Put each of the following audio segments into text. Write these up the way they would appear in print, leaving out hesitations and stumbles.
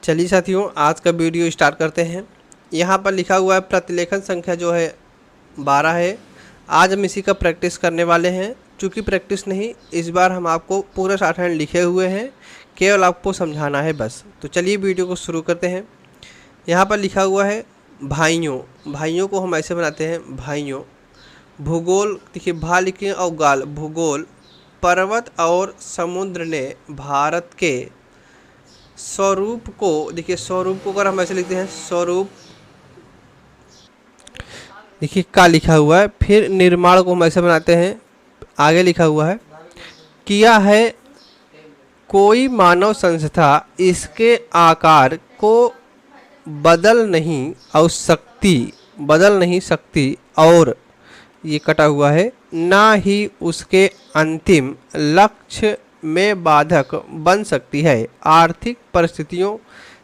चलिए साथियों, आज का वीडियो स्टार्ट करते हैं। यहाँ पर लिखा हुआ है प्रतिलेखन संख्या जो है 12 है। आज हम इसी का प्रैक्टिस करने वाले हैं। चूँकि प्रैक्टिस नहीं, इस बार हम आपको पूरा शॉर्ट हैंड लिखे हुए हैं, केवल आपको समझाना है बस। तो चलिए वीडियो को शुरू करते हैं। यहाँ पर लिखा हुआ है भाइयों। भाइयों को हम ऐसे बनाते हैं भाइयों। भूगोल देखिए, भा लिखें और गाल भूगोल। पर्वत और समुद्र ने भारत के स्वरूप को, देखिए स्वरूप को अगर हम ऐसे लिखते हैं स्वरूप, देखिए का लिखा हुआ है। फिर निर्माण को हम ऐसे बनाते हैं, आगे लिखा हुआ है किया है कोई मानव संस्था, इसके आकार को बदल नहीं सकती और ये कटा हुआ है ना ही उसके अंतिम लक्ष्य में बाधक बन सकती है। आर्थिक परिस्थितियों,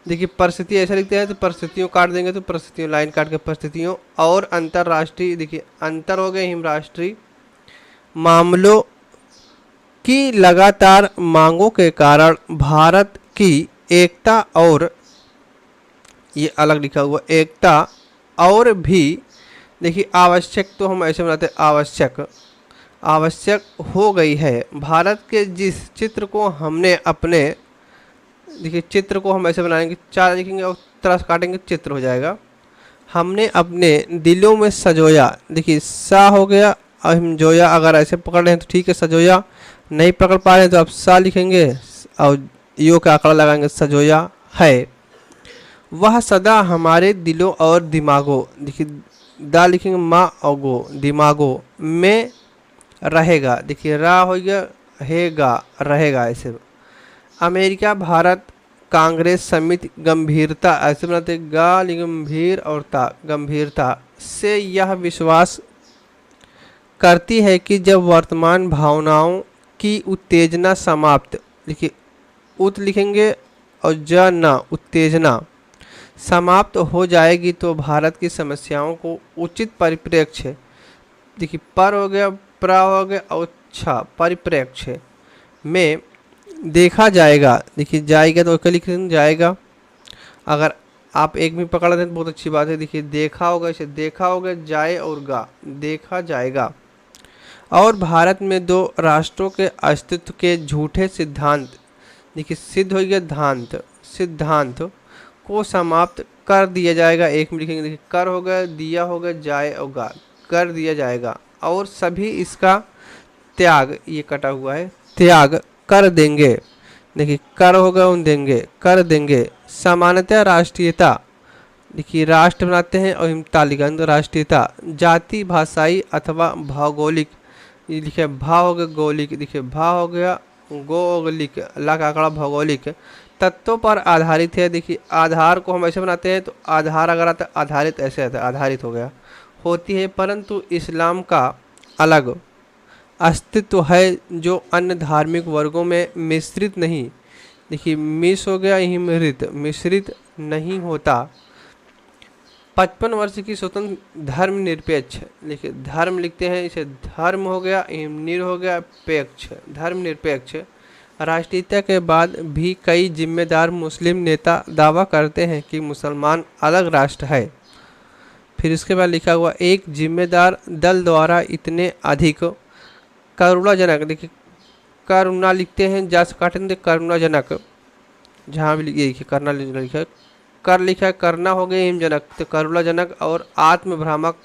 देखिए परिस्थिति ऐसा लिखते हैं तो परिस्थितियों काट देंगे तो परिस्थितियों, लाइन काट के परिस्थितियों और अंतर्राष्ट्रीय, देखिए अंतर हो गए हिमराष्ट्रीय मामलों की लगातार मांगों के कारण भारत की एकता, और ये अलग लिखा हुआ एकता और भी, देखिए आवश्यक, तो हम ऐसे बनाते हैं आवश्यक हो गई है। भारत के जिस चित्र को हमने अपने, देखिए चित्र को हम ऐसे बनाएंगे, चार लिखेंगे और तरस काटेंगे, चित्र हो जाएगा। हमने अपने दिलों में सजोया, देखिए सा हो गया और हम जोया, अगर ऐसे पकड़ रहे हैं तो ठीक है, सजोया। नहीं पकड़ पा रहे हैं तो आप सा लिखेंगे और यो का आंकड़ा लगाएंगे, सजोया है। वह सदा हमारे दिलों और दिमागों, देखिए दा लिखेंगे माँ और गो, दिमागों में रहेगा, देखिए रा हो गया, हेगा रहेगा ऐसे। अमेरिका भारत कांग्रेस समिति गंभीरता, ऐसे बनाते गा गंभीर और ता, गंभीरता से यह विश्वास करती है कि जब वर्तमान भावनाओं की उत्तेजना समाप्त, देखिए उत लिखेंगे और ज न, उत्तेजना समाप्त हो जाएगी तो भारत की समस्याओं को उचित परिप्रेक्ष्य, देखिए पर हो गया, प्रा हो गया और छा, परिप्रेक्ष्य में देखा जाएगा। देखिए जाएगा तो क्या लिख जाएगा, अगर आप एक भी पकड़ लेते हैं तो बहुत अच्छी बात है। देखिए देखा होगा, इसे देखा होगा, जाए और गा, देखा जाएगा। और भारत में दो राष्ट्रों के अस्तित्व के झूठे सिद्धांत, देखिए सिद्ध हो गया धांत, सिद्धांत को समाप्त कर दिया जाएगा। एक में लिखेंगे, देखिए कर हो गया, दिया हो गया, जाए और गा, कर दिया जाएगा। और सभी इसका त्याग, ये कटा हुआ है, त्याग कर देंगे, देखिए कर होगा उन देंगे, कर देंगे। सामान्यतः राष्ट्रीयता, देखिए राष्ट्र बनाते हैं और तालिका राष्ट्रीयता जाति, भाषाई अथवा भौगोलिक, ये लिखे भा हो गया गौलिक, देखिए भा हो गया गौलिक, ला का आंकड़ा भौगोलिक तत्वों पर आधारित है। देखिए आधार को हम ऐसे बनाते हैं तो आधार अगर आता है, आधारित ऐसे आता है, आधारित हो गया, होती है। परंतु इस्लाम का अलग अस्तित्व है जो अन्य धार्मिक वर्गों में मिश्रित नहीं, देखिए मिस हो गया हिमृत, मिश्रित नहीं होता। 55 वर्ष की स्वतंत्र धर्मनिरपेक्ष, देखिए धर्म लिखते हैं, इसे धर्म हो गया, निर हो गया, पेक्ष, धर्मनिरपेक्ष राष्ट्रीयता के बाद भी कई जिम्मेदार मुस्लिम नेता दावा करते हैं कि मुसलमान अलग राष्ट्र है। फिर इसके बाद लिखा हुआ एक जिम्मेदार दल द्वारा इतने अधिक करुणाजनक, देखिए करुणा लिखते हैं, जा से काटेंगे करुणाजनक, जहाँ भी लिखिए करना लिखा है, कर लिखा है, करना हो गया हिमजनक, तो करुणाजनक। और आत्मभ्रामक,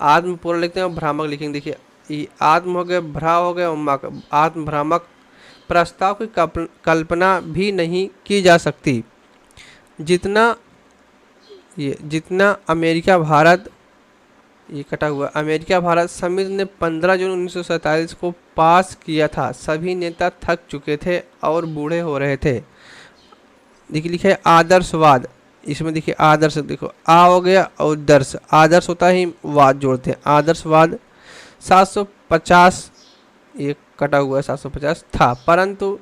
आत्म पूरा लिखते हैं और भ्रामक लिखेंगे, देखिए ये आत्म हो गया, भ्रा हो गया, आत्मभ्रामक प्रस्ताव की कल्पना भी नहीं की जा सकती। जितना अमेरिका भारत, ये कटा हुआ, अमेरिका भारत समिति ने 15 जून 1947 को पास किया था, सभी नेता थक चुके थे और बूढ़े हो रहे थे। देखिए लिखे आदर्शवाद, इसमें देखिए आदर्श, देखो आ हो गया और दर्श, आदर्श होता ही वाद जोड़ते हैं, आदर्शवाद 750, ये कटा हुआ है 750 था। परंतु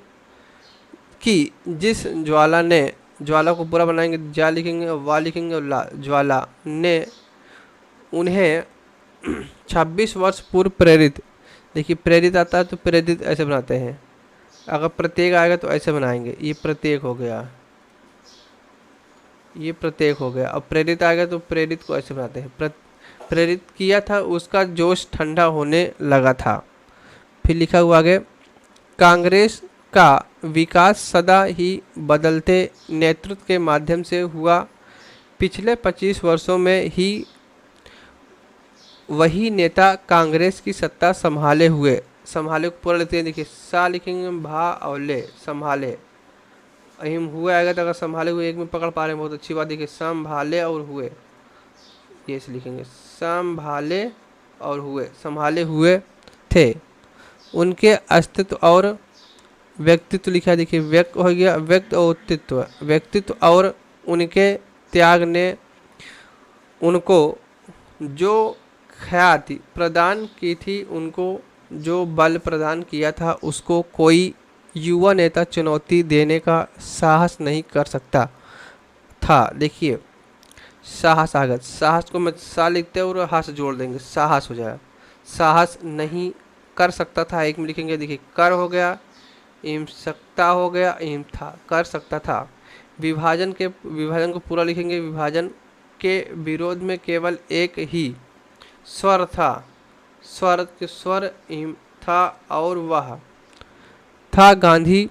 कि जिस ज्वाला को पूरा बनाएंगे, जा लिखेंगे और वा लिखेंगे और ला, ज्वाला ने उन्हें 26 वर्ष पूर्व प्रेरित, देखिए प्रेरित आता है तो प्रेरित ऐसे बनाते हैं, अगर प्रत्येक आएगा तो ऐसे बनाएंगे, ये प्रत्येक हो गया, ये प्रत्येक हो गया। अब प्रेरित आ गया तो प्रेरित को ऐसे बनाते हैं, प्रेरित किया था, उसका जोश ठंडा होने लगा था। फिर लिखा हुआ आगे, कांग्रेस का विकास सदा ही बदलते नेतृत्व के माध्यम से हुआ। पिछले 25 वर्षों में ही वही नेता कांग्रेस की सत्ता संभाले को पूरा लिखते हैं, देखिए सा लिखेंगे भा और ले, संभाले। अहिम हुए आएगा तो अगर संभाले हुए एक में पकड़ पा रहे हैं बहुत अच्छी बात। देखिए संभाले और हुए, ये से लिखेंगे संभाले और हुए, संभाले हुए थे। उनके अस्तित्व और व्यक्तित्व लिखा है, देखिए व्यक्त हो गया, व्यक्त और उत्तित्व, व्यक्तित्व और उनके त्याग ने उनको जो ख्याति प्रदान की थी, उनको जो बल प्रदान किया था, उसको कोई युवा नेता चुनौती देने का साहस नहीं कर सकता था। देखिए साहस आ गया, साहस को मैं सा लिखते हैं और हास जोड़ देंगे, साहस हो जाएगा। साहस नहीं कर सकता था, एक में लिखेंगे, देखिए कर हो गया, एम सकता हो गया, एम था, कर सकता था। विभाजन को पूरा लिखेंगे, विभाजन के विरोध में केवल एक ही स्वर था, स्वर के स्वर एम था और वह था गांधी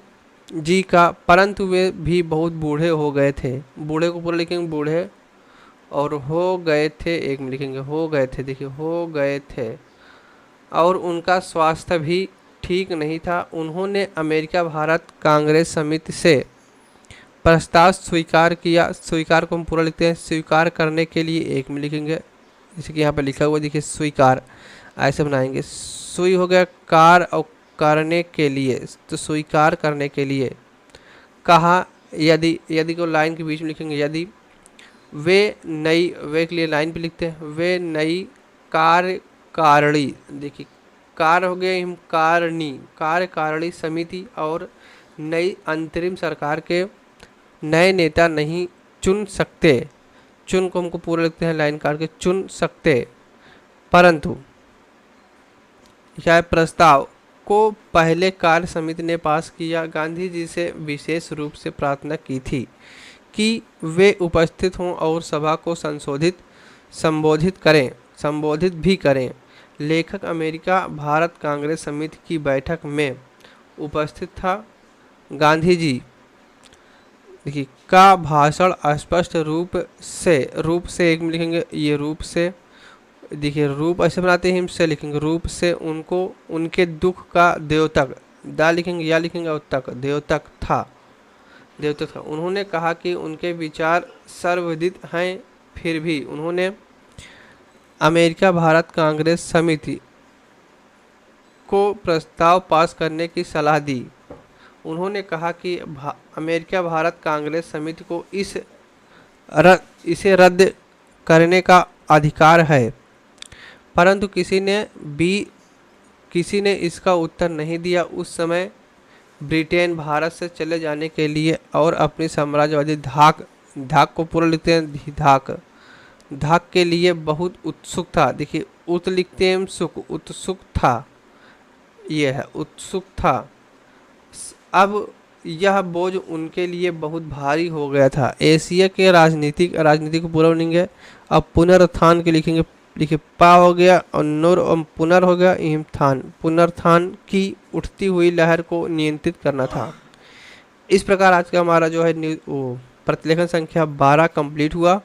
जी का, परंतु वे भी बहुत बूढ़े हो गए थे। बूढ़े को पूरा लिखेंगे, बूढ़े और हो गए थे, एक में लिखेंगे हो गए थे, देखिए हो गए थे, और उनका स्वास्थ्य भी ठीक नहीं था। उन्होंने अमेरिका भारत कांग्रेस समिति से प्रस्ताव स्वीकार किया। स्वीकार को हम पूरा लिखते हैं, स्वीकार करने के लिए, एक में लिखेंगे, जैसे कि यहाँ पे लिखा हुआ देखिए स्वीकार, ऐसे बनाएंगे, सुई हो गया कार और करने के लिए, तो स्वीकार करने के लिए कहा। यदि को लाइन के बीच में लिखेंगे, यदि वे नई, वे के लिए लाइन पे लिखते हैं, वे नई कार्यकारिणी, देखिए कार्य हो गया हम कारणी, कार्यकारिणी समिति और नई अंतरिम सरकार के नए नेता नहीं चुन सकते। चुन को हमको पूरा लिखते हैं लाइन काट के, चुन सकते, परंतु यह प्रस्ताव को पहले कार्य समिति ने पास किया। गांधी जी से विशेष रूप से प्रार्थना की थी कि वे उपस्थित हों और सभा को संबोधित भी करें। लेखक अमेरिका भारत कांग्रेस समिति की बैठक में उपस्थित था। गांधी जी देखिए का भाषण स्पष्ट रूप से एक में लिखेंगे, ये रूप से, देखिए रूप ऐसे बनाते हैं, से लिखेंगे रूप से, उनको उनके दुख का द्योतक, दा लिखेंगे या लिखेंगे और तक, द्योतक था। उन्होंने कहा कि उनके विचार सर्वविदित हैं, फिर भी उन्होंने अमेरिका भारत कांग्रेस समिति को प्रस्ताव पास करने की सलाह दी। उन्होंने कहा कि अमेरिका भारत कांग्रेस समिति को इसे रद्द करने का अधिकार है, परंतु किसी ने इसका उत्तर नहीं दिया। उस समय ब्रिटेन भारत से चले जाने के लिए और अपनी साम्राज्यवादी धाक को पूरा लिखते हैं, धाक के लिए बहुत उत्सुक था। देखिए उत लिखते हैं सुख, उत्सुक था, ये है उत्सुक था। अब यह बोझ उनके लिए बहुत भारी हो गया था। एशिया के राजनीति को पूरा लिखेंगे। अब पुनरुत्थान के लिखेंगे, देखिए पा हो गया और नूर और पुनर हो गया, इम्थान, पुनरुत्थान की उठती हुई लहर को नियंत्रित करना था। इस प्रकार आज का हमारा जो है प्रतिलेखन संख्या 12 कंप्लीट हुआ।